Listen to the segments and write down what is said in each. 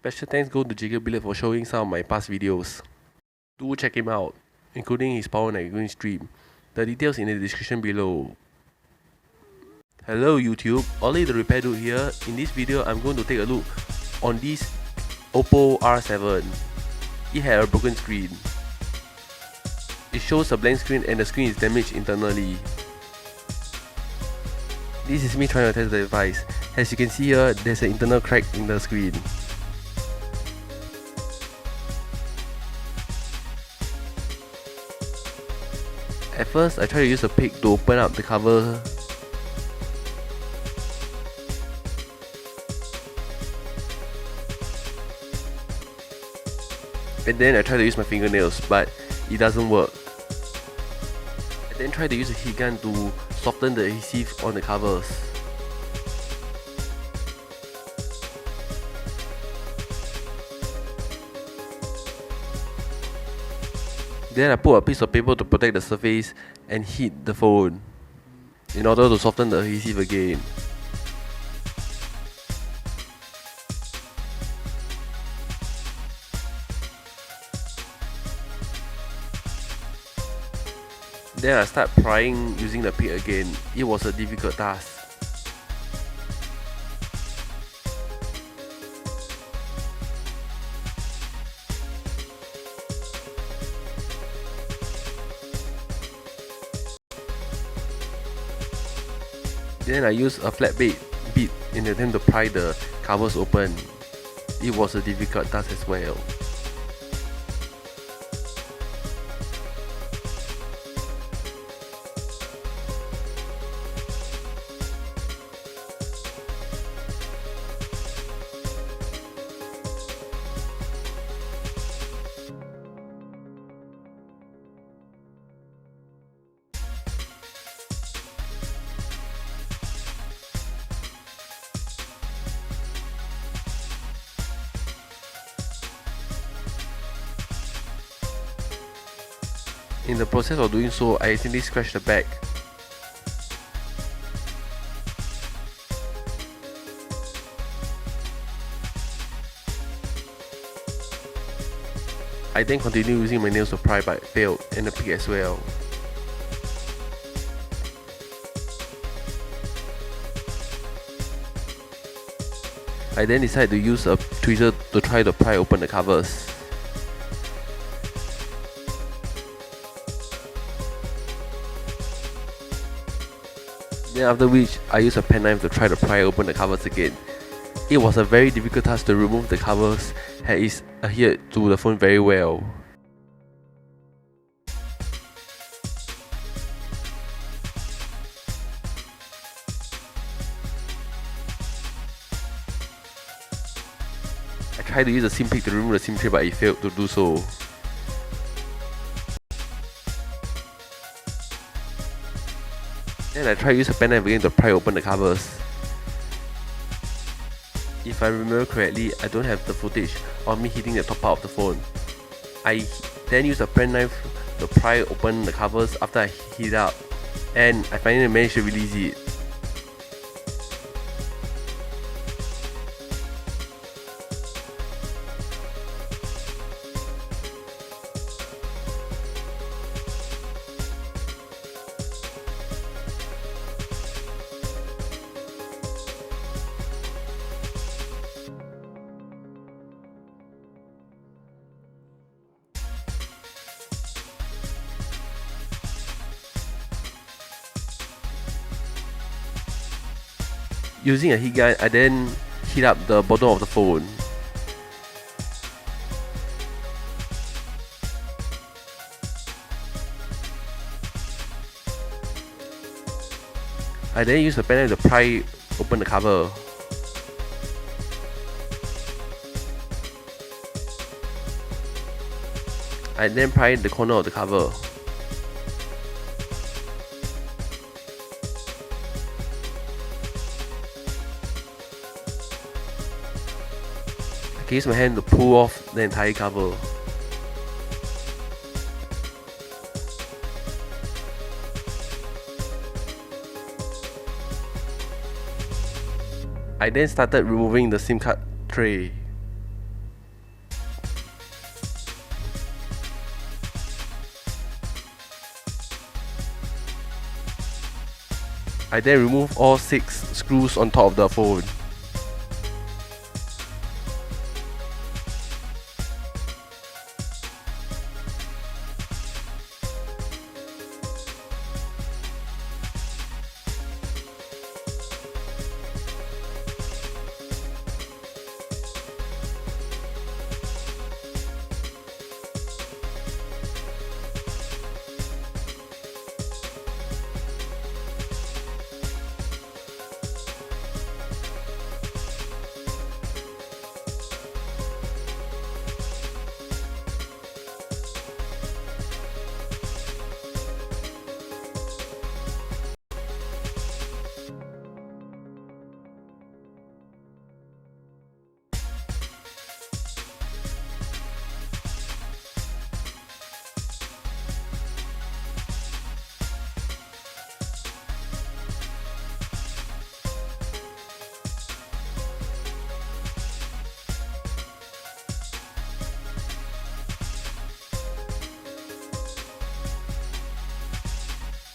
Special thanks go to Jacob Billett for showing some of my past videos. Do check him out, including his Power Night stream. The details in the description below. Hello YouTube, Ollie the repair dude here. In this video, I'm going to take a look on this Oppo R7. It had a broken screen. It shows a blank screen and the screen is damaged internally. This is me trying to test the device. As you can see here, there's an internal crack in the screen. At first, I tried to use a pick to open up the cover. And then I tried to use my fingernails, but it doesn't work. I then tried to use a heat gun to soften the adhesive on the covers. Then I put a piece of paper to protect the surface and hit the phone in order to soften the adhesive again. Then I start prying using the pick again. It was a difficult task. Then I used a flat bait bit in the attempt to pry the covers open. It was a difficult task as well. In the process of doing so, I accidentally scratched the back. I then continued using my nails to pry but failed, and the pick as well. I then decided to use a tweezer to try to pry open the covers. Then after which, I used a penknife to try to pry open the covers again. It was a very difficult task to remove the covers as it adhered to the phone very well. I tried to use a SIM pick to remove the SIM tray but it failed to do so. Then I tried to use a penknife again to pry open the covers. If I remember correctly, I don't have the footage of me hitting the top part of the phone. I then used a penknife to pry open the covers after I heat it up, and I finally managed to release it. Using a heat gun, I then heat up the bottom of the phone. I then use a penknife to pry open the cover. I then pry the corner of the cover. I use my hand to pull off the entire cover. I then started removing the SIM card tray. I then remove all 6 screws on top of the phone.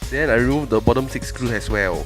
Then I remove the bottom 6 screws as well.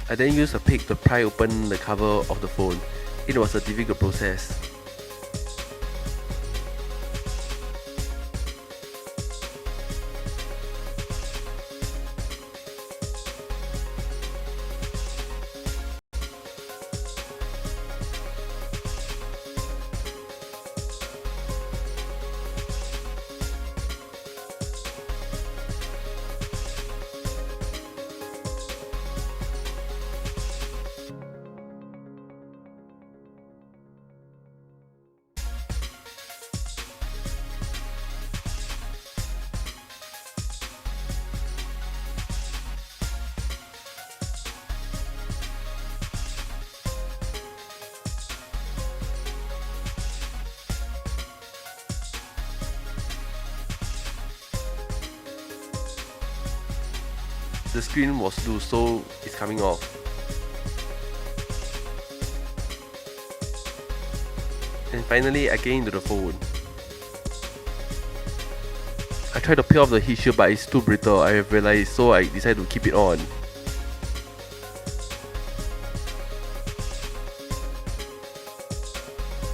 I then used a pick to pry open the cover of the phone. It was a difficult process. The screen was loose, so it's coming off. And finally, I get into the phone. I tried to peel off the heat shield, but it's too brittle, I have realized, so I decided to keep it on.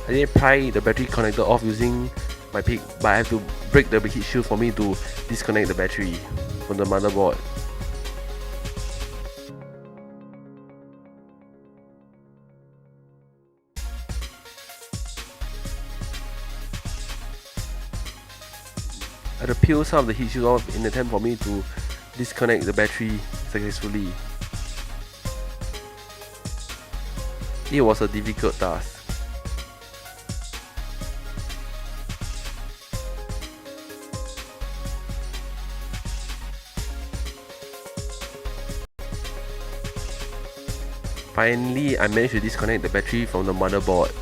I didn't pry the battery connector off using my pick, but I have to break the heat shield for me to disconnect the battery from the motherboard. I had to peel some of the heat shield off in an attempt for me to disconnect the battery successfully. It was a difficult task. Finally, I managed to disconnect the battery from the motherboard,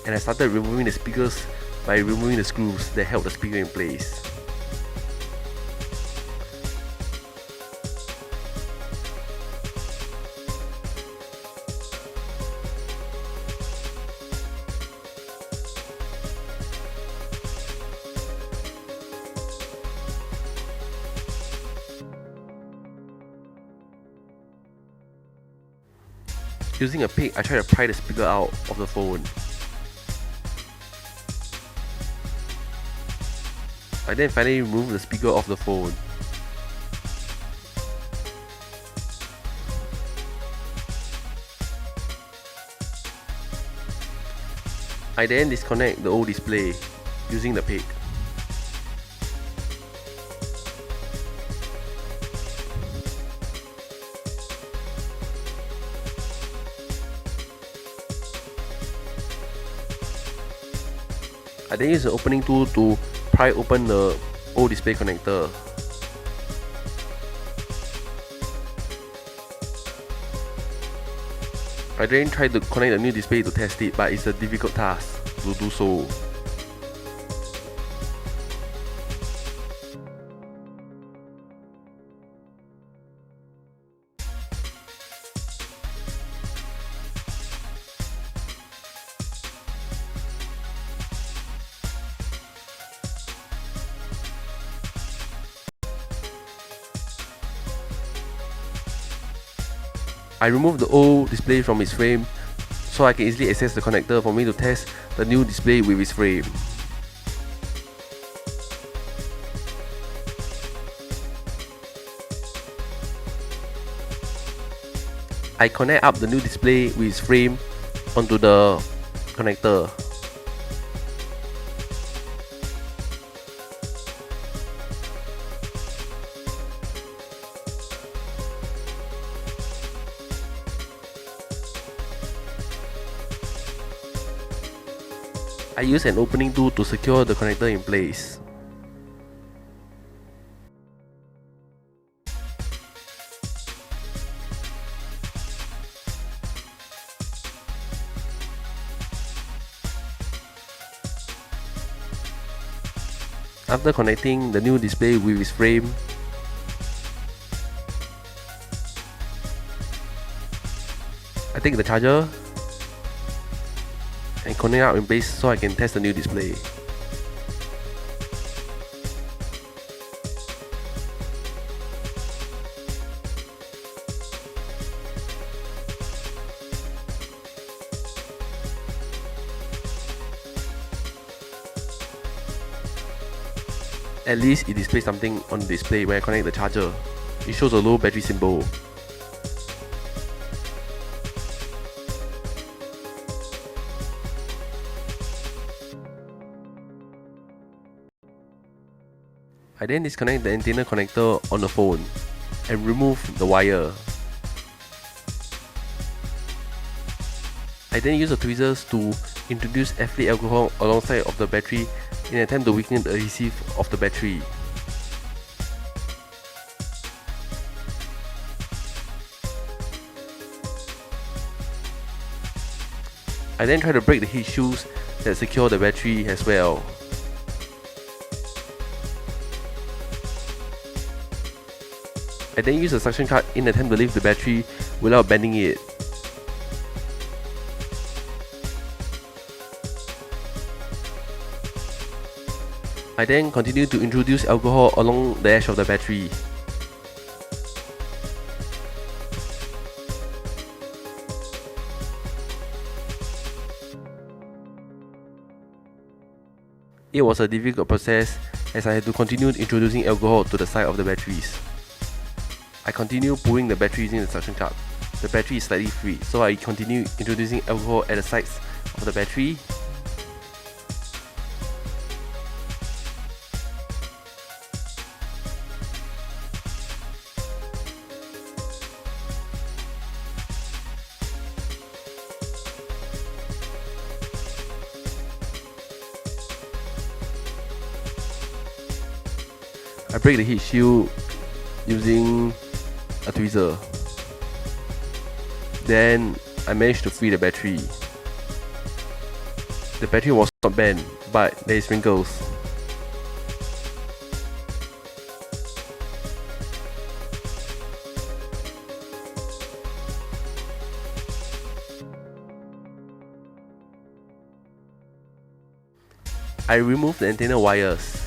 and I started removing the speakers by removing the screws that held the speaker in place. Using a pick, I tried to pry the speaker out of the phone. I then finally removed the speaker off the phone. I then disconnect the old display using the pick. I then use the opening tool to pry open the old display connector. I then try to connect the new display to test it, but it's a difficult task to do so. I remove the old display from its frame so I can easily access the connector for me to test the new display with its frame. I connect up the new display with its frame onto the connector. I use an opening tool to secure the connector in place. After connecting the new display with its frame, I take the charger and connect out in place so I can test the new display. At least it displays something on the display when I connect the charger. It shows a low battery symbol. I then disconnect the antenna connector on the phone and remove the wire. I then use the tweezers to introduce ethyl alcohol alongside of the battery in an attempt to weaken the adhesive of the battery. I then try to break the heat shoes that secure the battery as well. I then use a suction cup in an attempt to lift the battery without bending it. I then continue to introduce alcohol along the edge of the battery. It was a difficult process as I had to continue introducing alcohol to the side of the batteries. I continue pulling the battery using the suction cup. The battery is slightly free, so I continue introducing alcohol at the sides of the battery. I break the heat shield using a tweezer. Then I managed to free the battery. The battery was not bent, but there is wrinkles. I removed the antenna wires.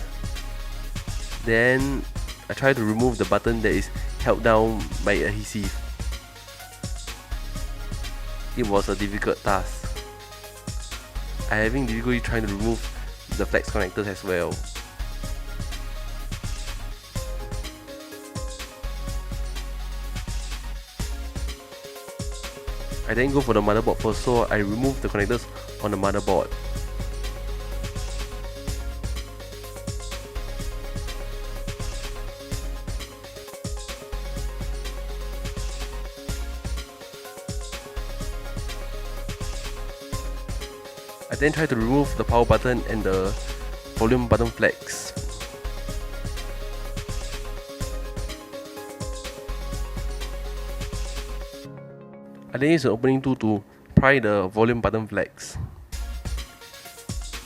Then I try to remove the button that is held down by adhesive. It was a difficult task. I having difficulty trying to remove the flex connectors as well. I then go for the motherboard first, so I remove the connectors on the motherboard. then tried to remove the power button and the volume button flags. I then used the opening tool to pry the volume button flags.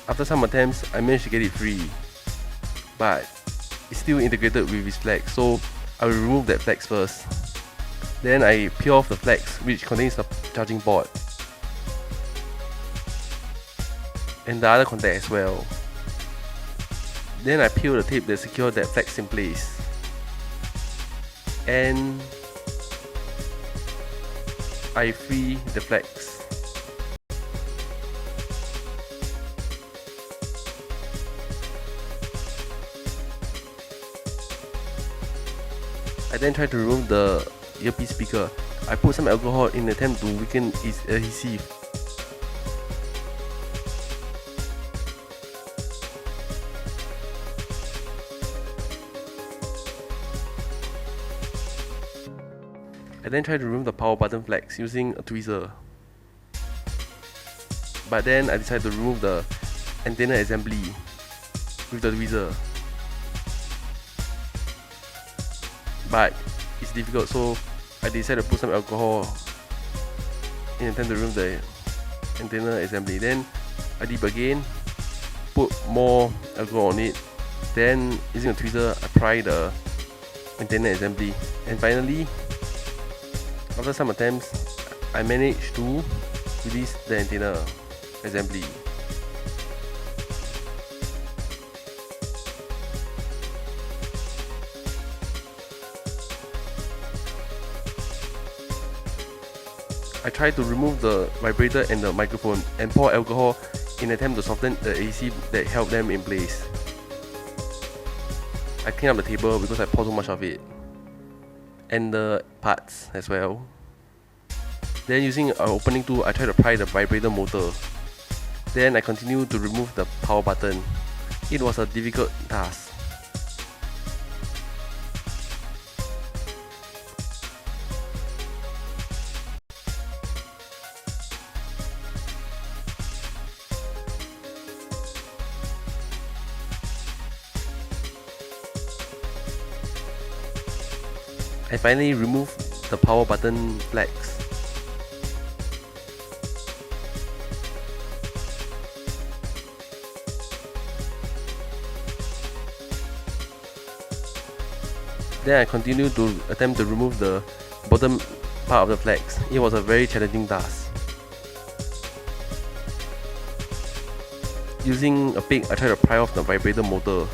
After some attempts, I managed to get it free, but it's still integrated with its flag, so I will remove that flags first. Then I peel off the flags which contains the charging port and the other contact as well. Then I peel the tape that secures that flags in place, and I free the flags. I then tried to remove the earpiece speaker. I put some alcohol in an attempt to weaken its adhesive. I then tried to remove the power button flags using a tweezer. But then I decided to remove the antenna assembly with the tweezer. But it's difficult, so I decided to put some alcohol in attempt to remove the antenna assembly. Then I dip again, put more alcohol on it. Then using a tweezer, I pry the antenna assembly. And finally, after some attempts, I managed to release the antenna assembly. I tried to remove the vibrator and the microphone and pour alcohol in an attempt to soften the adhesive that held them in place. I cleaned up the table because I poured so much of it, and the parts as well. Then using an opening tool, I tried to pry the vibrator motor. Then I continued to remove the power button. It was a difficult task. I finally removed the power button flags. Then I continued to attempt to remove the bottom part of the flags. It was a very challenging task. Using a pick, I tried to pry off the vibrator motor.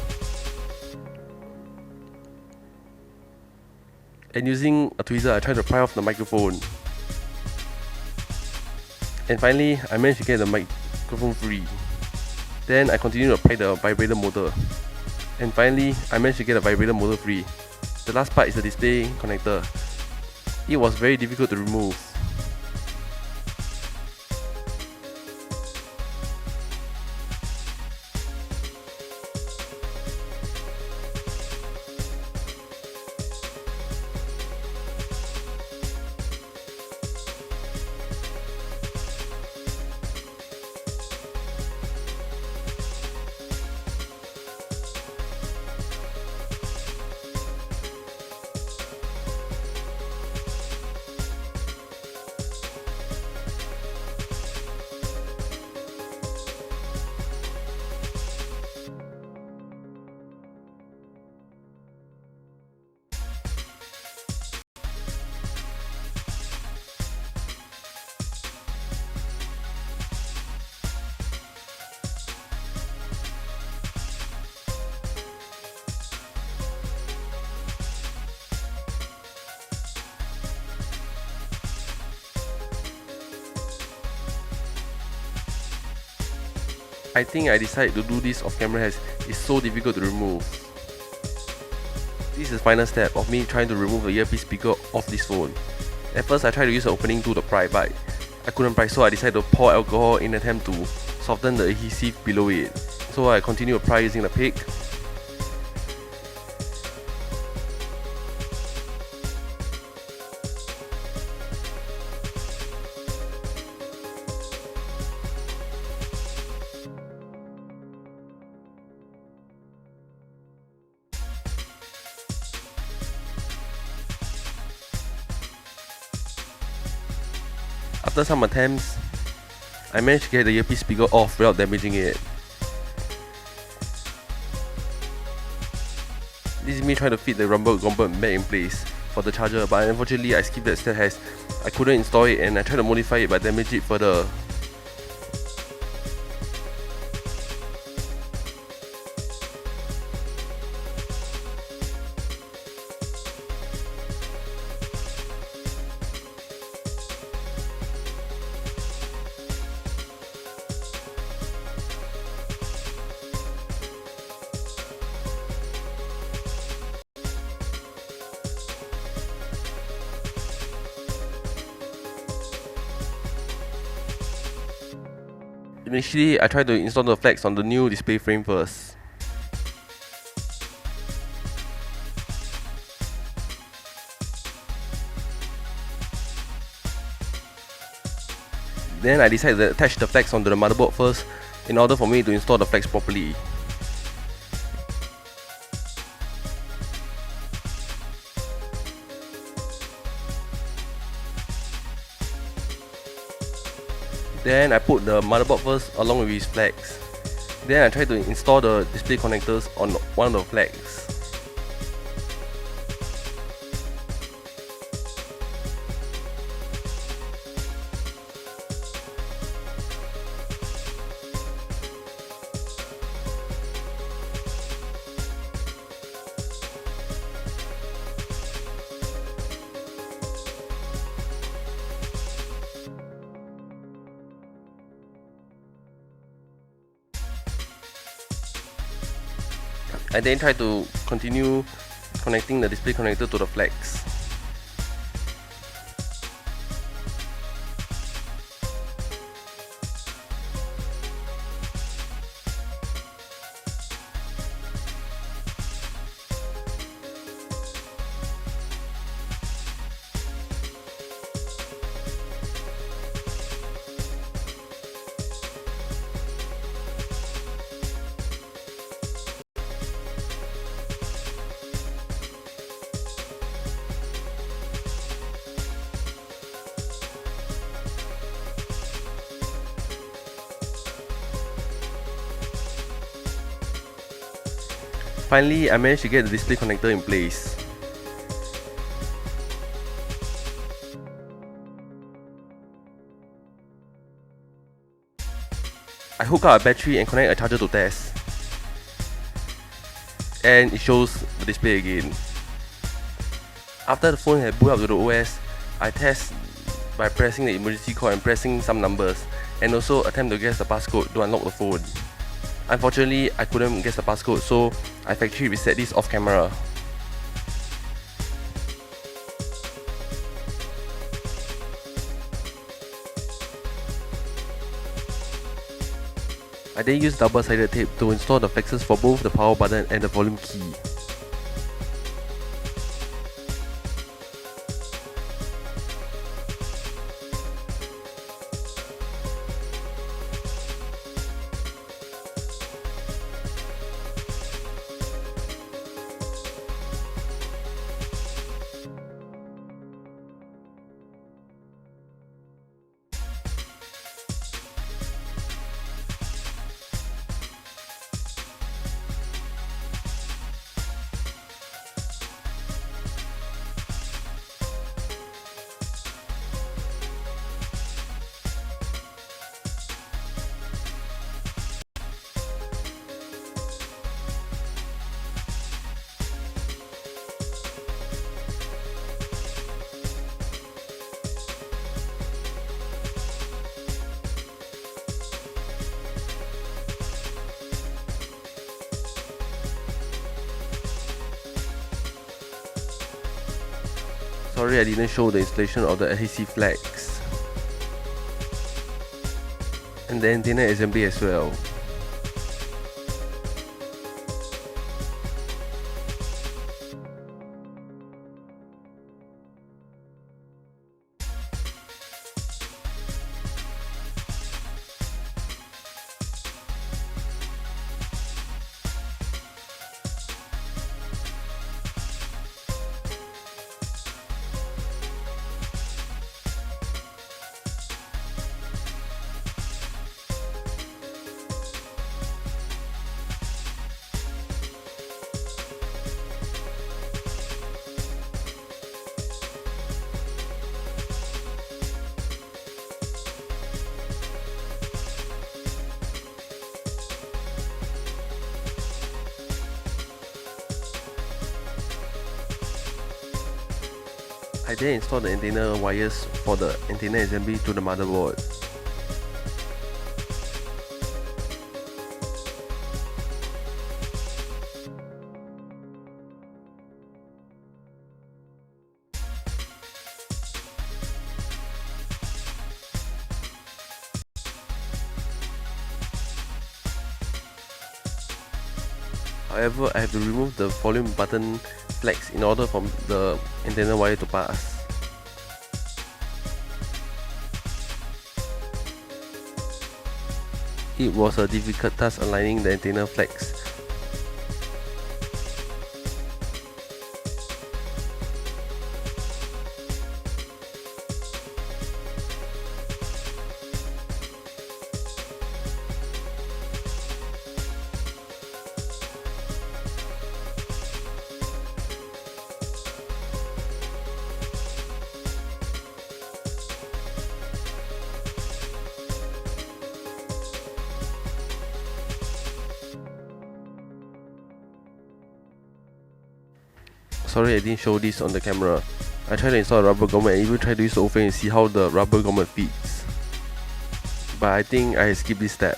And using a tweezer, I tried to pry off the microphone. And finally, I managed to get the microphone free. Then I continued to pry the vibrator motor. And finally, I managed to get the vibrator motor free. The last part is the display connector. It was very difficult to remove. I think I decided to do this off camera as it's so difficult to remove. This is the final step of me trying to remove the earpiece speaker off this phone. At first I tried to use the opening tool to pry, but I couldn't pry, so I decided to pour alcohol in an attempt to soften the adhesive below it. So I continued to pry using the pick. After some attempts, I managed to get the earpiece speaker off without damaging it. This is me trying to fit the rumble component back in place for the charger, but unfortunately I skipped that step as I couldn't install it and I tried to modify it but damaged it further. Initially, I tried to install the flags on the new display frame first. Then I decided to attach the flags onto the motherboard first in order for me to install the flags properly. Then I put the motherboard first along with his flags. Then I tried to install the display connectors on one of the flags. I then tried to continue connecting the display connector to the flags. Finally, I managed to get the display connector in place. I hook up a battery and connect a charger to test. And it shows the display again. After the phone had booted up to the OS, I test by pressing the emergency call and pressing some numbers, and also attempt to guess the passcode to unlock the phone. Unfortunately, I couldn't guess the passcode, so I factory reset this off camera. I then used double-sided tape to install the flexes for both the power button and the volume key. Sorry I didn't show the installation of the adhesive flags and the antenna assembly as well. I then installed the antenna wires for the antenna assembly to the motherboard. However, I have to remove the volume button flags in order for the antenna wire to pass. It was a difficult task aligning the antenna flags. Sorry I didn't show this on the camera. I tried to install a rubber grommet and even tried to use the oven and see how the rubber grommet fits. But I think I skipped this step.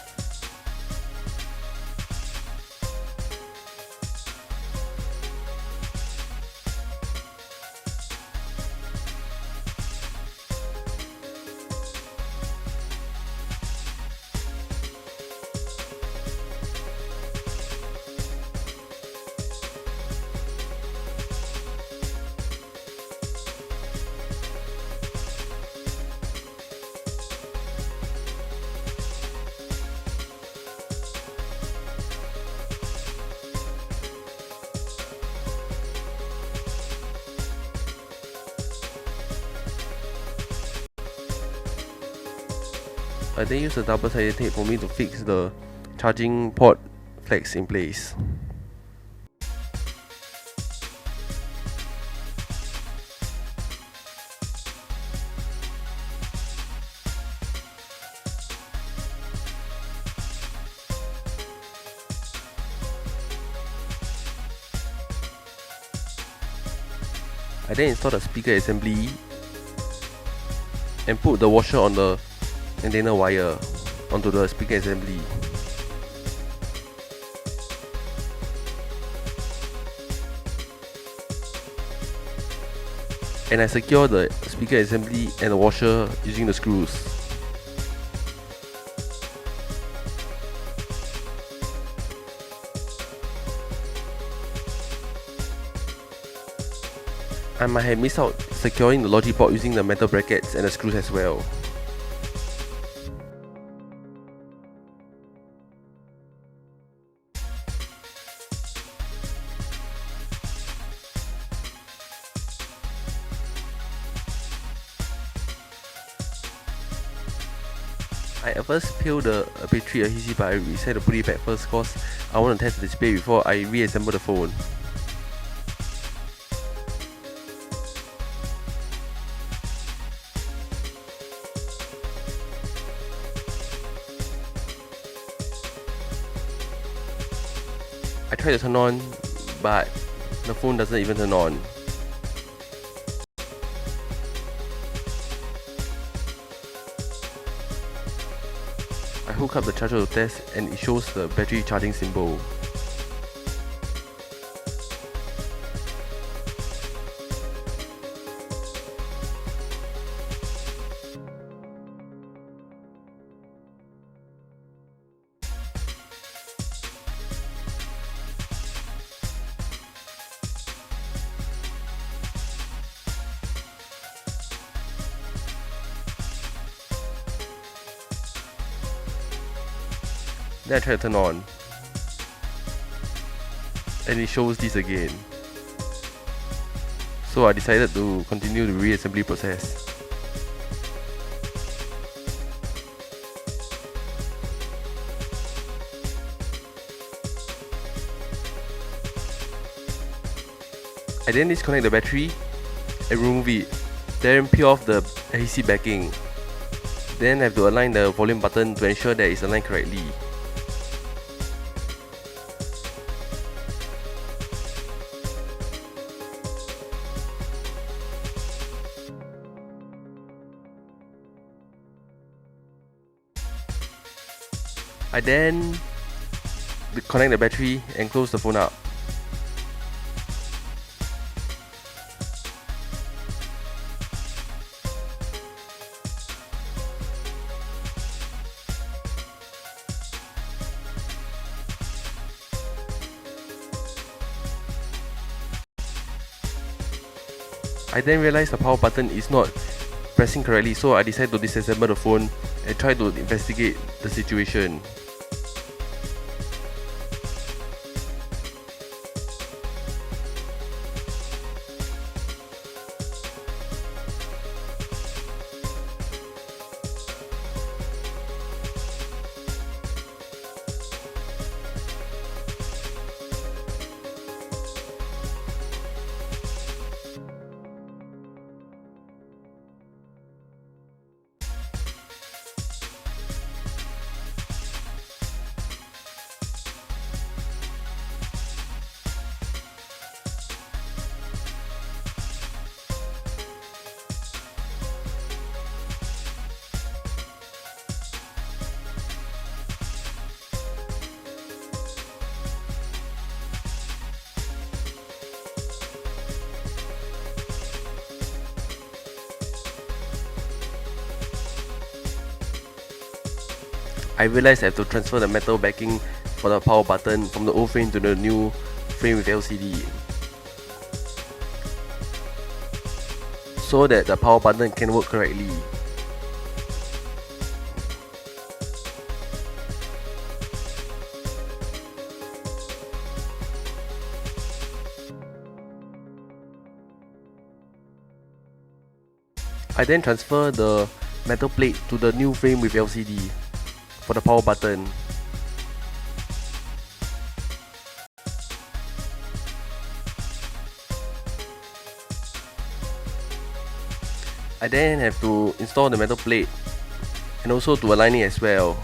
I then used a double-sided tape for me to fix the charging port flags in place. I then installed the speaker assembly and put the washer on the antenna wire onto the speaker assembly. And I secure the speaker assembly and the washer using the screws. I might have missed out securing the logic port using the metal brackets and the screws as well. I at first peeled the battery adhesive, but I decided to put it back first because I want to test the display before I reassemble the phone. I tried to turn on, but the phone doesn't even turn on. I hook up the charger to test and it shows the battery charging symbol. Then I try to turn on, and it shows this again. So I decided to continue the reassembly process. I then disconnect the battery and remove it, then peel off the adhesive backing. Then I have to align the volume button to ensure that it's aligned correctly. I then connect the battery and close the phone up. I then realized the power button is not pressing correctly, so I decided to disassemble the phone and try to investigate the situation. I realized I have to transfer the metal backing for the power button from the old frame to the new frame with LCD, so that the power button can work correctly. I then transfer the metal plate to the new frame with LCD for the power button. I then have to install the metal plate and also to align it as well.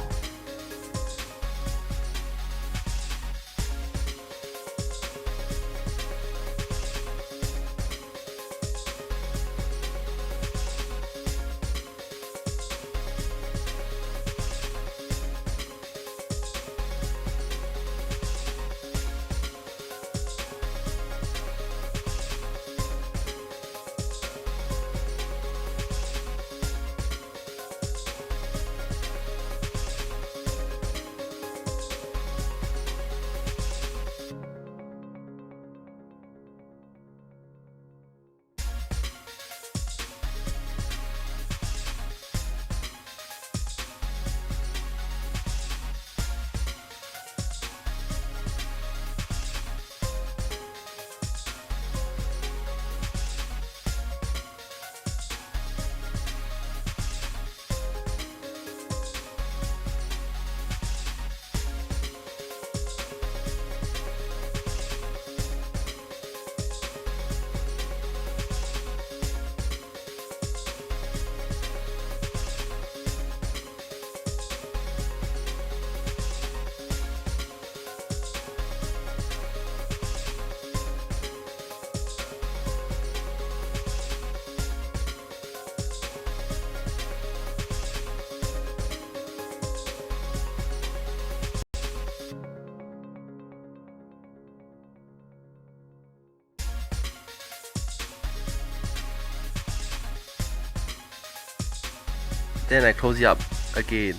Then I close it up again,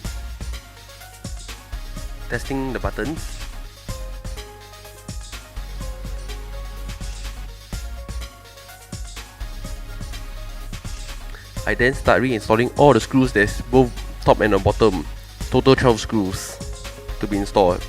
testing the buttons. I then start reinstalling all the screws, there's both top and the bottom, total 12 screws to be installed.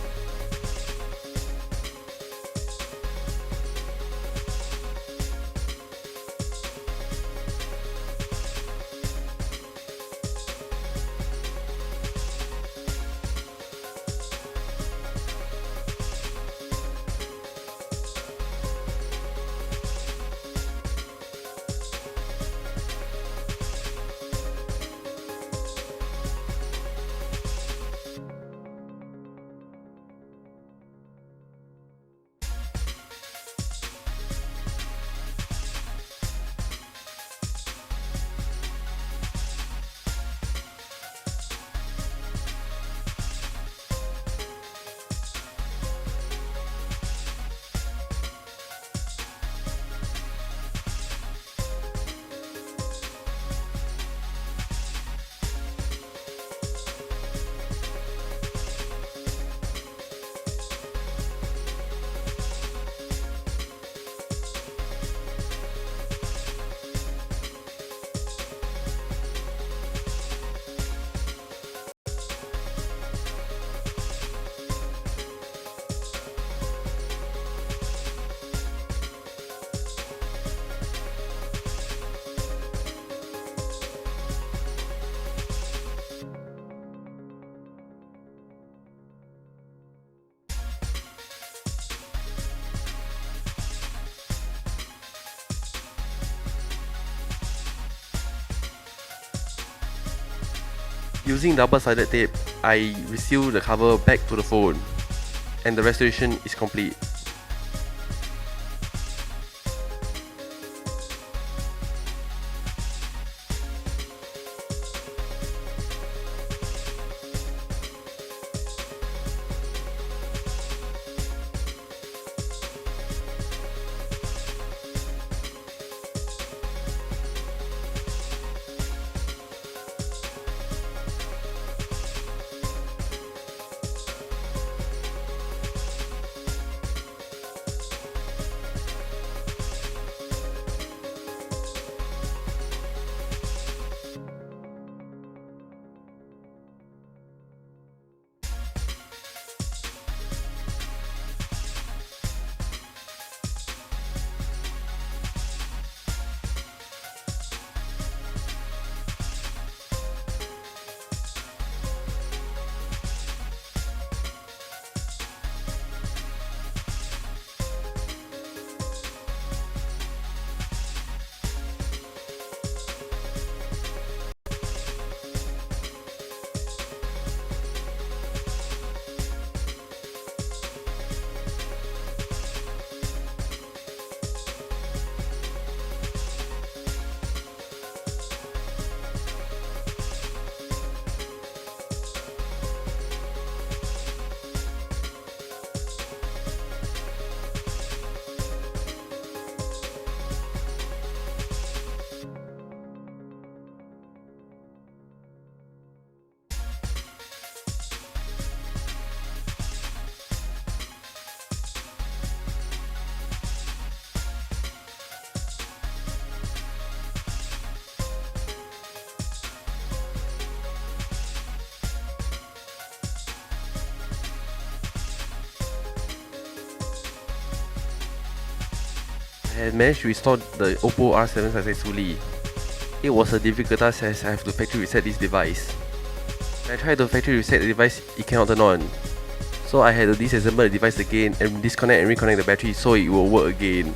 Using double-sided tape, I reseal the cover back to the phone, and the restoration is complete. I had managed to restore the Oppo R7 successfully. It was a difficult task as I have to factory reset this device. When I tried to factory reset the device, it cannot turn on. So I had to disassemble the device again and disconnect and reconnect the battery so it will work again.